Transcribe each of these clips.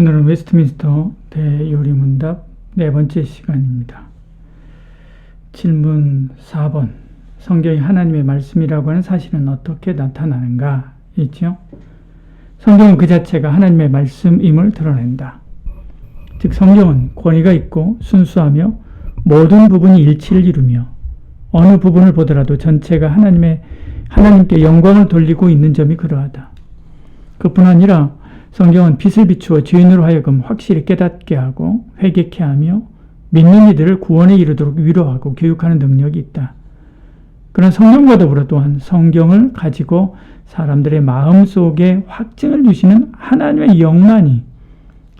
오늘은 웨스트민스터 대요리문답 네 번째 시간입니다. 질문 4번. 성경이 하나님의 말씀이라고 하는 사실은 어떻게 나타나는가? 있죠? 성경은 그 자체가 하나님의 말씀임을 드러낸다. 즉 성경은 권위가 있고 순수하며 모든 부분이 일치를 이루며 어느 부분을 보더라도 전체가 하나님께 영광을 돌리고 있는 점이 그러하다. 그뿐 아니라 성경은 빛을 비추어 죄인으로 하여금 확실히 깨닫게 하고 회개케 하며 믿는 이들을 구원에 이르도록 위로하고 교육하는 능력이 있다. 그런 성경과 더불어 또한 성경을 가지고 사람들의 마음속에 확증을 주시는 하나님의 영만이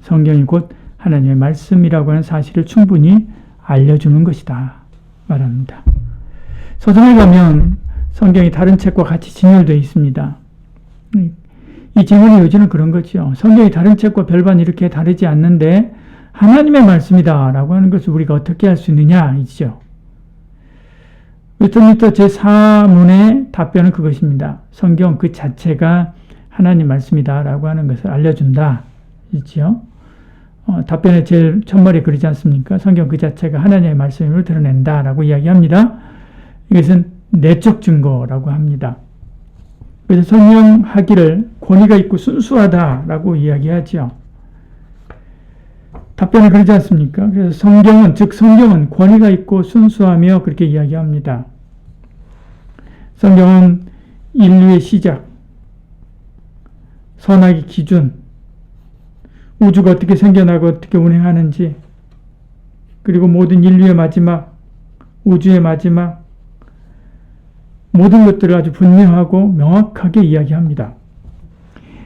성경이 곧 하나님의 말씀이라고 하는 사실을 충분히 알려주는 것이다 말합니다. 서점에 가면 성경이 다른 책과 같이 진열되어 있습니다. 이 질문의 요지는 그런 거죠. 성경이 다른 책과 별반 이렇게 다르지 않는데 하나님의 말씀이다 라고 하는 것을 우리가 어떻게 할 수 있느냐 이죠. 웨스트민스터 제4문의 답변은 그것입니다. 성경 그 자체가 하나님 말씀이다 라고 하는 것을 알려준다 이죠. 답변의 제일 첫머리에 그러지 않습니까? 성경 그 자체가 하나님의 말씀임을 드러낸다 라고 이야기합니다. 이것은 내적 증거라고 합니다. 그래서 설명하기를 권위가 있고 순수하다라고 이야기하죠. 답변을 그러지 않습니까? 그래서 성경은 권위가 있고 순수하며 그렇게 이야기합니다. 성경은 인류의 시작, 선악의 기준, 우주가 어떻게 생겨나고 어떻게 운행하는지, 그리고 모든 인류의 마지막, 우주의 마지막, 모든 것들을 아주 분명하고 명확하게 이야기합니다.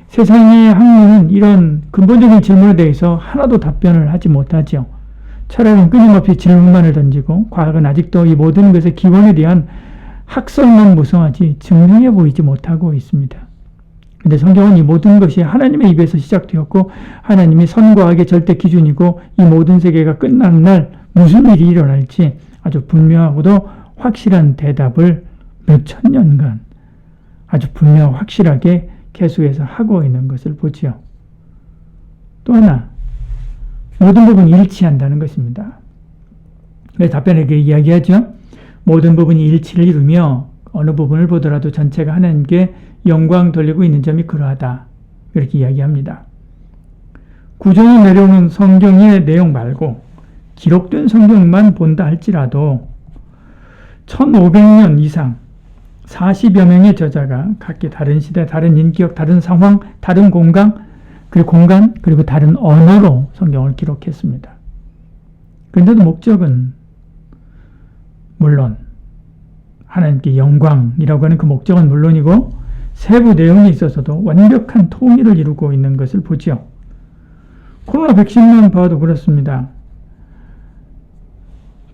세상의 학문은 이런 근본적인 질문에 대해서 하나도 답변을 하지 못하죠. 철학은 끊임없이 질문만을 던지고 과학은 아직도 이 모든 것의 기원에 대한 학설만 무성하지 증명해 보이지 못하고 있습니다. 그런데 성경은 이 모든 것이 하나님의 입에서 시작되었고 하나님이 선과 악의 절대 기준이고 이 모든 세계가 끝나는 날 무슨 일이 일어날지 아주 분명하고도 확실한 대답을 몇천 년간 아주 분명 확실하게 계속해서 하고 있는 것을 보지요. 또 하나, 모든 부분이 일치한다는 것입니다. 그래서 답변에게 이야기하죠. 모든 부분이 일치를 이루며 어느 부분을 보더라도 전체가 하나님께 영광 돌리고 있는 점이 그러하다. 이렇게 이야기합니다. 구정에 내려오는 성경의 내용 말고 기록된 성경만 본다 할지라도 1500년 이상 40여 명의 저자가 각기 다른 시대, 다른 인격, 다른 상황, 다른 공간, 그리고 다른 언어로 성경을 기록했습니다. 그런데도 목적은 물론 하나님께 영광이라고 하는 그 목적은 물론이고 세부 내용에 있어서도 완벽한 통일을 이루고 있는 것을 보지요. 코로나 백신만 봐도 그렇습니다.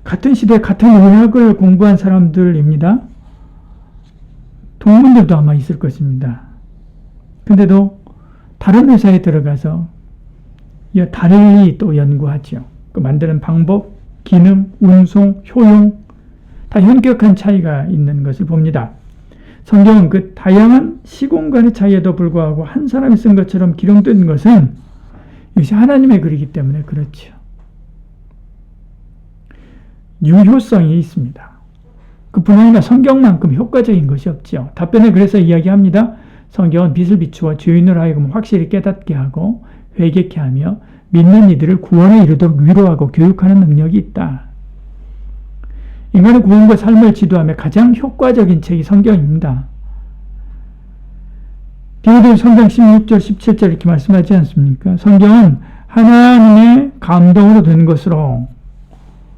같은 시대, 같은 의학을 공부한 사람들입니다. 동문들도 아마 있을 것입니다. 근데도 다른 회사에 들어가서 달리 또 연구하죠. 그 만드는 방법, 기능, 운송, 효용 다 현격한 차이가 있는 것을 봅니다. 성경은 그 다양한 시공간의 차이에도 불구하고 한 사람이 쓴 것처럼 기록된 것은 이것이 하나님의 글이기 때문에 그렇죠. 유효성이 있습니다. 그뿐 아니라 성경만큼 효과적인 것이 없지요. 답변에 그래서 이야기합니다. 성경은 빛을 비추어 죄인으로 하여금 확실히 깨닫게 하고 회개케 하며 믿는 이들을 구원에 이르도록 위로하고 교육하는 능력이 있다. 인간의 구원과 삶을 지도하며 가장 효과적인 책이 성경입니다. 디모데후서 3장 16절 17절 이렇게 말씀하지 않습니까? 성경은 하나님의 감동으로 된 것으로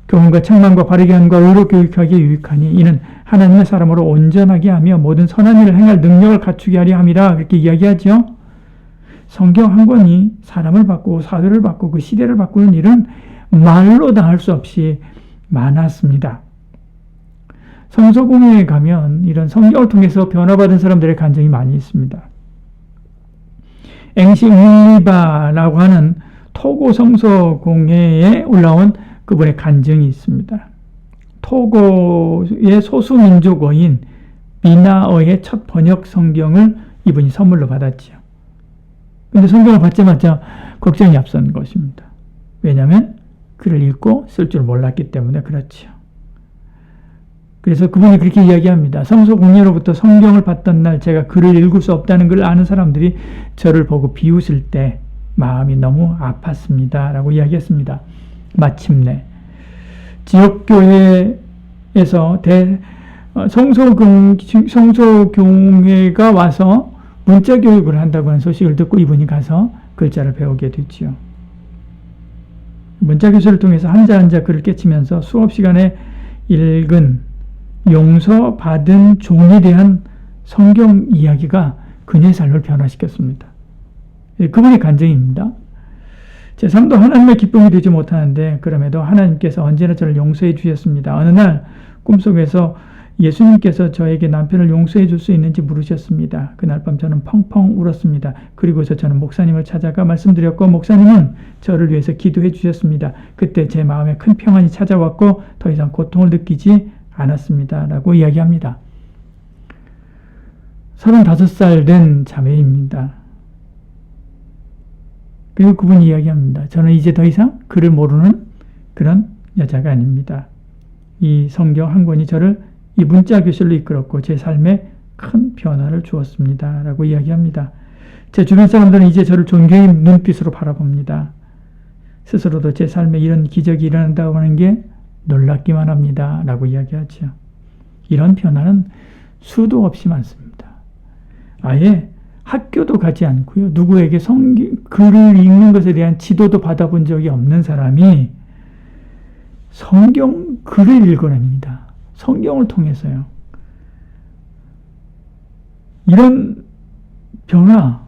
교훈과 책망과 바르게 함과 의로 교육하기에 유익하니 이는 하나님의 사람으로 온전하게 하며 모든 선한 일을 행할 능력을 갖추게 하려 함이라 그렇게 이야기하죠. 성경 한 권이 사람을 바꾸고 사회를 바꾸고 그 시대를 바꾸는 일은 말로 다 할 수 없이 많았습니다. 성서공회에 가면 이런 성경을 통해서 변화받은 사람들의 간증이 많이 있습니다. 앵시 웅리바라고 하는 토고 성서공회에 올라온 그분의 간증이 있습니다. 토고의 소수민족어인 미나어의 첫 번역 성경을 이분이 선물로 받았죠. 근데 성경을 받자마자 걱정이 앞선 것입니다. 왜냐하면 글을 읽고 쓸 줄 몰랐기 때문에 그렇죠. 그래서 그분이 그렇게 이야기합니다. 성소 공예로부터 성경을 받던 날 제가 글을 읽을 수 없다는 걸 아는 사람들이 저를 보고 비웃을 때 마음이 너무 아팠습니다. 라고 이야기했습니다. 마침내 지역교회에서 성소교회가 와서 문자교육을 한다고 하는 소식을 듣고 이분이 가서 글자를 배우게 됐지요. 문자교실을 통해서 한자 한자 글을 깨치면서 수업 시간에 읽은 용서받은 종에 대한 성경 이야기가 그녀의 삶을 변화시켰습니다. 그분의 간증입니다. 제 삶도 하나님의 기쁨이 되지 못하는데 그럼에도 하나님께서 언제나 저를 용서해 주셨습니다. 어느 날 꿈속에서 예수님께서 저에게 남편을 용서해 줄 수 있는지 물으셨습니다. 그날 밤 저는 펑펑 울었습니다. 그리고서 저는 목사님을 찾아가 말씀드렸고 목사님은 저를 위해서 기도해 주셨습니다. 그때 제 마음에 큰 평안이 찾아왔고 더 이상 고통을 느끼지 않았습니다. 라고 이야기합니다. 35살 된 자매입니다. 그리고 그분이 이야기합니다. 저는 이제 더 이상 글을 모르는 그런 여자가 아닙니다. 이 성경 한 권이 저를 이 문자 교실로 이끌었고 제 삶에 큰 변화를 주었습니다. 라고 이야기합니다. 제 주변 사람들은 이제 저를 존경의 눈빛으로 바라봅니다. 스스로도 제 삶에 이런 기적이 일어난다고 하는 게 놀랍기만 합니다. 라고 이야기하죠. 이런 변화는 수도 없이 많습니다. 아예 학교도 가지 않고요. 누구에게 글을 읽는 것에 대한 지도도 받아본 적이 없는 사람이 성경 글을 읽어냅니다. 성경을 통해서요. 이런 변화,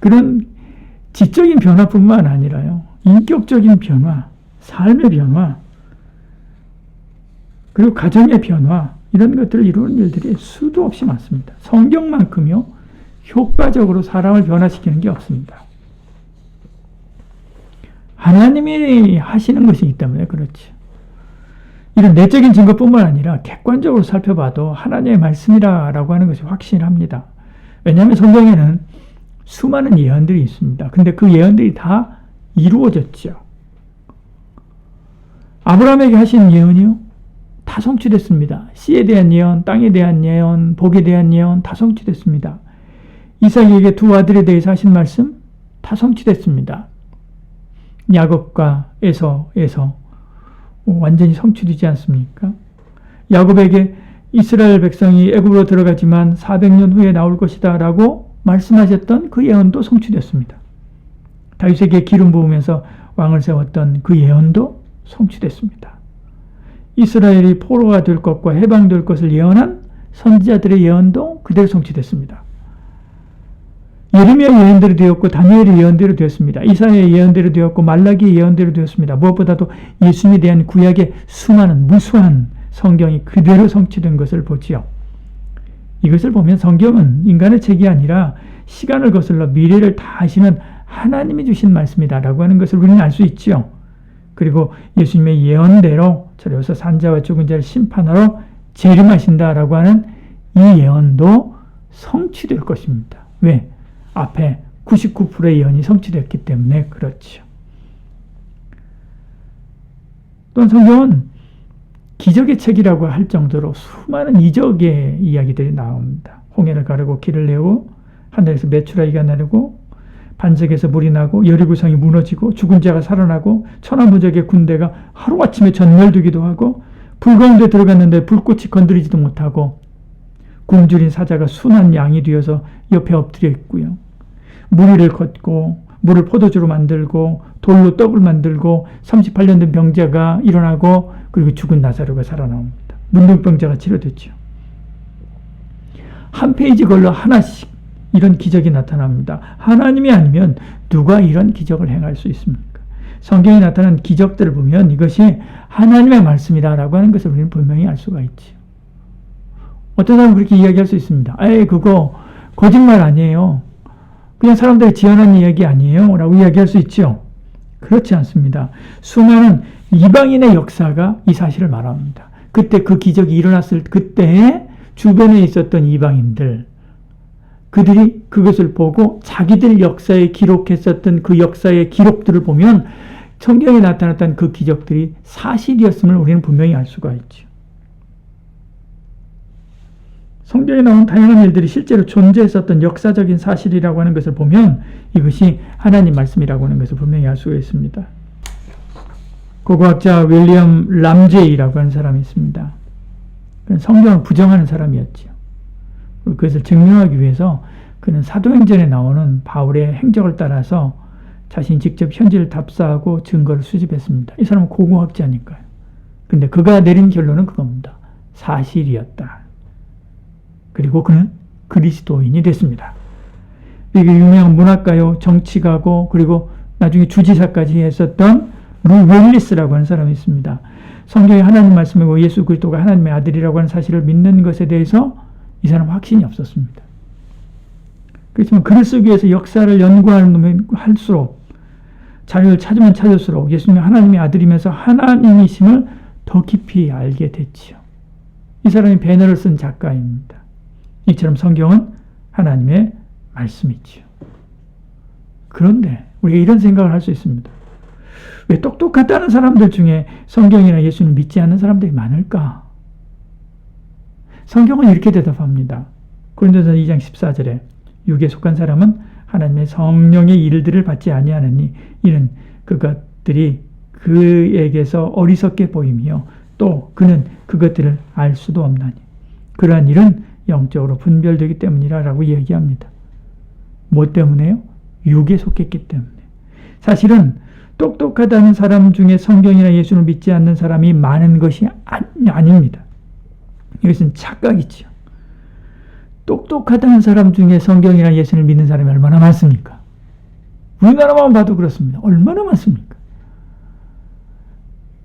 그런 지적인 변화뿐만 아니라요. 인격적인 변화, 삶의 변화, 그리고 가정의 변화, 이런 것들을 이루는 일들이 수도 없이 많습니다. 성경만큼요, 효과적으로 사람을 변화시키는 게 없습니다. 하나님이 하시는 것이기 때문에 그렇죠. 이런 내적인 증거뿐만 아니라 객관적으로 살펴봐도 하나님의 말씀이라고 하는 것이 확실합니다. 왜냐하면 성경에는 수많은 예언들이 있습니다. 근데 그 예언들이 다 이루어졌죠. 아브라함에게 하신 예언이요? 다 성취됐습니다. 씨에 대한 예언, 땅에 대한 예언, 복에 대한 예언 다 성취됐습니다. 이삭에게 두 아들에 대해서 하신 말씀 다 성취됐습니다. 야곱과 에서에서 완전히 성취되지 않습니까? 야곱에게 이스라엘 백성이 애굽으로 들어가지만 400년 후에 나올 것이다 라고 말씀하셨던 그 예언도 성취됐습니다. 다윗에게 기름 부으면서 왕을 세웠던 그 예언도 성취됐습니다. 이스라엘이 포로가 될 것과 해방될 것을 예언한 선지자들의 예언도 그대로 성취됐습니다. 예레미야 예언대로 되었고 다니엘의 예언대로 되었습니다. 이사야의 예언대로 되었고 말라기의 예언대로 되었습니다. 무엇보다도 예수님에 대한 구약의 수많은 무수한 성경이 그대로 성취된 것을 보지요. 이것을 보면 성경은 인간의 책이 아니라 시간을 거슬러 미래를 다 아시는 하나님이 주신 말씀이다라고 하는 것을 우리는 알 수 있지요. 그리고 예수님의 예언대로 저리로서 산자와 죽은 자를 심판하러 재림하신다라고 하는 이 예언도 성취될 것입니다. 왜? 앞에 99%의 예언이 성취됐기 때문에 그렇죠. 또한 성경은 기적의 책이라고 할 정도로 수많은 이적의 이야기들이 나옵니다. 홍해를 가르고 길을 내고 하늘에서 메추라기가 내리고 반석에서 물이 나고 여리고성이 무너지고 죽은 자가 살아나고 천하무적의 군대가 하루아침에 전멸되기도 하고 불 가운데 들어갔는데 불꽃이 건드리지도 못하고 굶주린 사자가 순한 양이 되어서 옆에 엎드려 있고요. 무리를 걷고 물을 포도주로 만들고 돌로 떡을 만들고 38년 된 병자가 일어나고 그리고 죽은 나사로가 살아나옵니다. 문둥병자가 치료됐죠. 한 페이지 걸러 하나씩 이런 기적이 나타납니다. 하나님이 아니면 누가 이런 기적을 행할 수 있습니까? 성경에 나타난 기적들을 보면 이것이 하나님의 말씀이다라고 하는 것을 우리는 분명히 알 수가 있죠. 어떤 사람은 그렇게 이야기할 수 있습니다. 에이, 그거 거짓말 아니에요. 그냥 사람들이 지어낸 이야기 아니에요. 라고 이야기할 수 있죠. 그렇지 않습니다. 수많은 이방인의 역사가 이 사실을 말합니다. 그때 그 기적이 일어났을 그때 주변에 있었던 이방인들, 그들이 그것을 보고 자기들 역사에 기록했었던 그 역사의 기록들을 보면 성경에 나타났던 그 기적들이 사실이었음을 우리는 분명히 알 수가 있죠. 성경에 나온 다양한 일들이 실제로 존재했었던 역사적인 사실이라고 하는 것을 보면 이것이 하나님 말씀이라고 하는 것을 분명히 알 수가 있습니다. 고고학자 윌리엄 람제이라고 하는 사람이 있습니다. 성경을 부정하는 사람이었죠. 그것을 증명하기 위해서 그는 사도행전에 나오는 바울의 행적을 따라서 자신이 직접 현지를 답사하고 증거를 수집했습니다. 이 사람은 고고학자니까요. 근데 그가 내린 결론은 그겁니다. 사실이었다. 그리고 그는 그리스도인이 됐습니다. 이게 유명한 문학가요, 정치가고 그리고 나중에 주지사까지 했었던 루 웰리스라고 하는 사람이 있습니다. 성경이 하나님 말씀이고 예수 그리스도가 하나님의 아들이라고 하는 사실을 믿는 것에 대해서 이 사람은 확신이 없었습니다. 그렇지만 글을 쓰기 위해서 역사를 연구하는 할수록 자료를 찾으면 찾을수록 예수님이 하나님의 아들이면서 하나님이심을 더 깊이 알게 됐지요. 이 사람이 배너를 쓴 작가입니다. 이처럼 성경은 하나님의 말씀이지요. 그런데 우리가 이런 생각을 할 수 있습니다. 왜 똑똑하다는 사람들 중에 성경이나 예수를 믿지 않는 사람들이 많을까? 성경은 이렇게 대답합니다. 고린도전서 2장 14절에 육에 속한 사람은 하나님의 성령의 일들을 받지 아니하느니 이는 그것들이 그에게서 어리석게 보이며 또 그는 그것들을 알 수도 없나니 그러한 일은 영적으로 분별되기 때문이라 라고 얘기합니다. 뭐 때문에요? 육에 속했기 때문에. 사실은 똑똑하다는 사람 중에 성경이나 예수를 믿지 않는 사람이 많은 것이 아닙니다. 이것은 착각이죠. 똑똑하다는 사람 중에 성경이나 예수를 믿는 사람이 얼마나 많습니까? 우리나라만 봐도 그렇습니다. 얼마나 많습니까?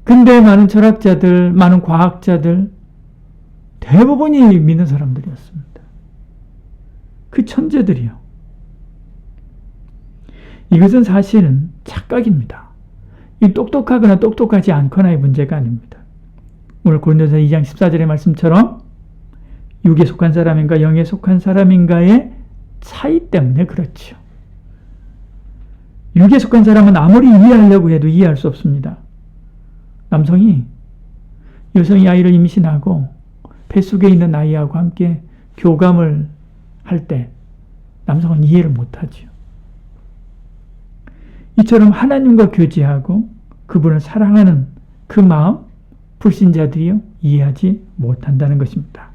근데 많은 철학자들, 많은 과학자들 대부분이 믿는 사람들이었습니다. 그 천재들이요. 이것은 사실은 착각입니다. 이 똑똑하거나 똑똑하지 않거나의 문제가 아닙니다. 오늘 고린도전서 2장 14절의 말씀처럼 육에 속한 사람인가 영에 속한 사람인가의 차이 때문에 그렇죠. 육에 속한 사람은 아무리 이해하려고 해도 이해할 수 없습니다. 남성이 여성이 아이를 임신하고 뱃속에 있는 아이하고 함께 교감을 할 때 남성은 이해를 못하죠. 이처럼 하나님과 교제하고 그분을 사랑하는 그 마음 불신자들이요 이해하지 못한다는 것입니다.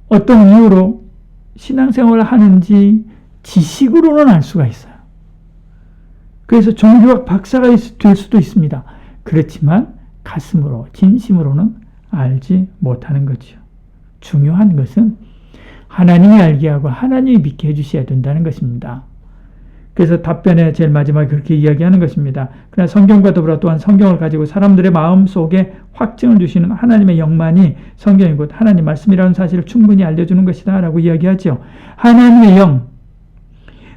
어떤 이유로 신앙생활을 하는지 지식으로는 알 수가 있어요. 그래서 종교학 박사가 될 수도 있습니다. 그렇지만 가슴으로 진심으로는 알지 못하는 거죠. 중요한 것은 하나님이 알게 하고 하나님이 믿게 해주셔야 된다는 것입니다. 그래서 답변의 제일 마지막에 그렇게 이야기하는 것입니다. 그러나 성경과 더불어 또한 성경을 가지고 사람들의 마음속에 확증을 주시는 하나님의 영만이 성경이 곧 하나님 말씀이라는 사실을 충분히 알려주는 것이다 라고 이야기하죠. 하나님의 영,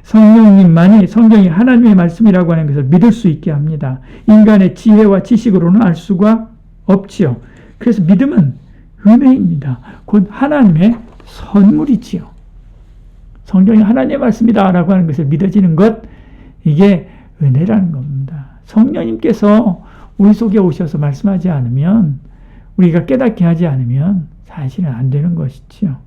성령님만이 성경이 하나님의 말씀이라고 하는 것을 믿을 수 있게 합니다. 인간의 지혜와 지식으로는 알 수가 없지요. 그래서 믿음은 은혜입니다. 곧 하나님의 선물이지요. 성경이 하나님의 말씀이다 라고 하는 것을 믿어지는 것, 이게 은혜라는 겁니다. 성령님께서 우리 속에 오셔서 말씀하지 않으면, 우리가 깨닫게 하지 않으면 사실은 안 되는 것이지요.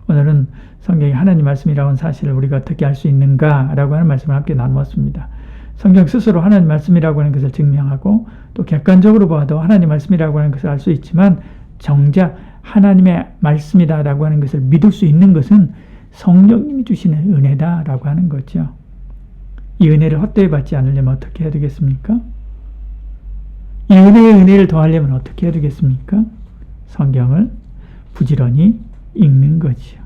오늘은 성경이 하나님 말씀이라고 하는 사실을 우리가 어떻게 알 수 있는가 라고 하는 말씀을 함께 나누었습니다. 성경 스스로 하나님 말씀이라고 하는 것을 증명하고 또 객관적으로 봐도 하나님 말씀이라고 하는 것을 알 수 있지만 정작 하나님의 말씀이다 라고 하는 것을 믿을 수 있는 것은 성령님이 주시는 은혜다 라고 하는 거죠. 이 은혜를 헛되이 받지 않으려면 어떻게 해야 되겠습니까? 이 은혜의 은혜를 더하려면 어떻게 해야 되겠습니까? 성경을 부지런히 읽는 거죠.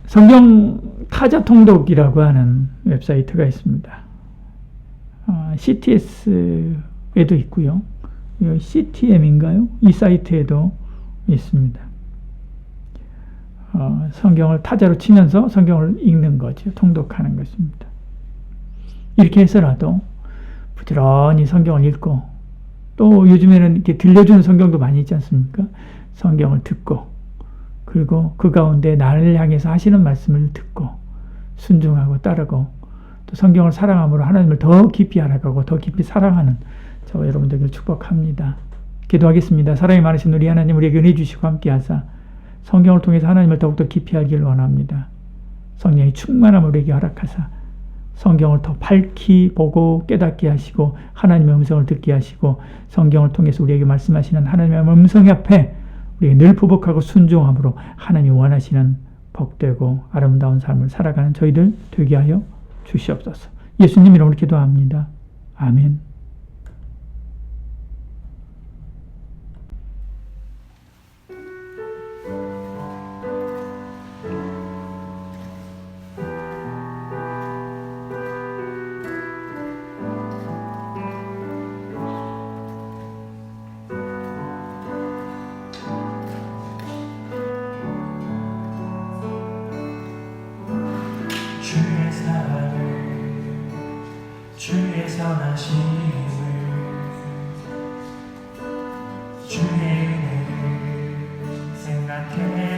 성경 타자 통독이라고 하는 웹사이트가 있습니다. CTS에도 있고요. CTM인가요? 이 사이트에도 있습니다. 성경을 타자로 치면서 성경을 읽는 거죠. 통독하는 것입니다. 이렇게 해서라도 부지런히 성경을 읽고 또 요즘에는 이렇게 들려주는 성경도 많이 있지 않습니까? 성경을 듣고 그리고 그 가운데 나를 향해서 하시는 말씀을 듣고 순종하고 따르고 또 성경을 사랑함으로 하나님을 더 깊이 알아가고 더 깊이 사랑하는 저와 여러분 되기를 축복합니다. 기도하겠습니다. 사랑이 많으신 우리 하나님, 우리에게 은혜 주시고 함께하사 성경을 통해서 하나님을 더욱더 깊이 알기를 원합니다. 성령의 충만함을 우리에게 허락하사 성경을 더 밝히 보고 깨닫게 하시고 하나님의 음성을 듣게 하시고 성경을 통해서 우리에게 말씀하시는 하나님의 음성 앞에 우리가 늘 부복하고 순종함으로 하나님이 원하시는 복되고 아름다운 삶을 살아가는 저희들 되게 하여 주시옵소서. 예수님 이름으로 기도합니다. 아멘. 주의 사랑을 주의 선하심을 주의 은혜를 생각해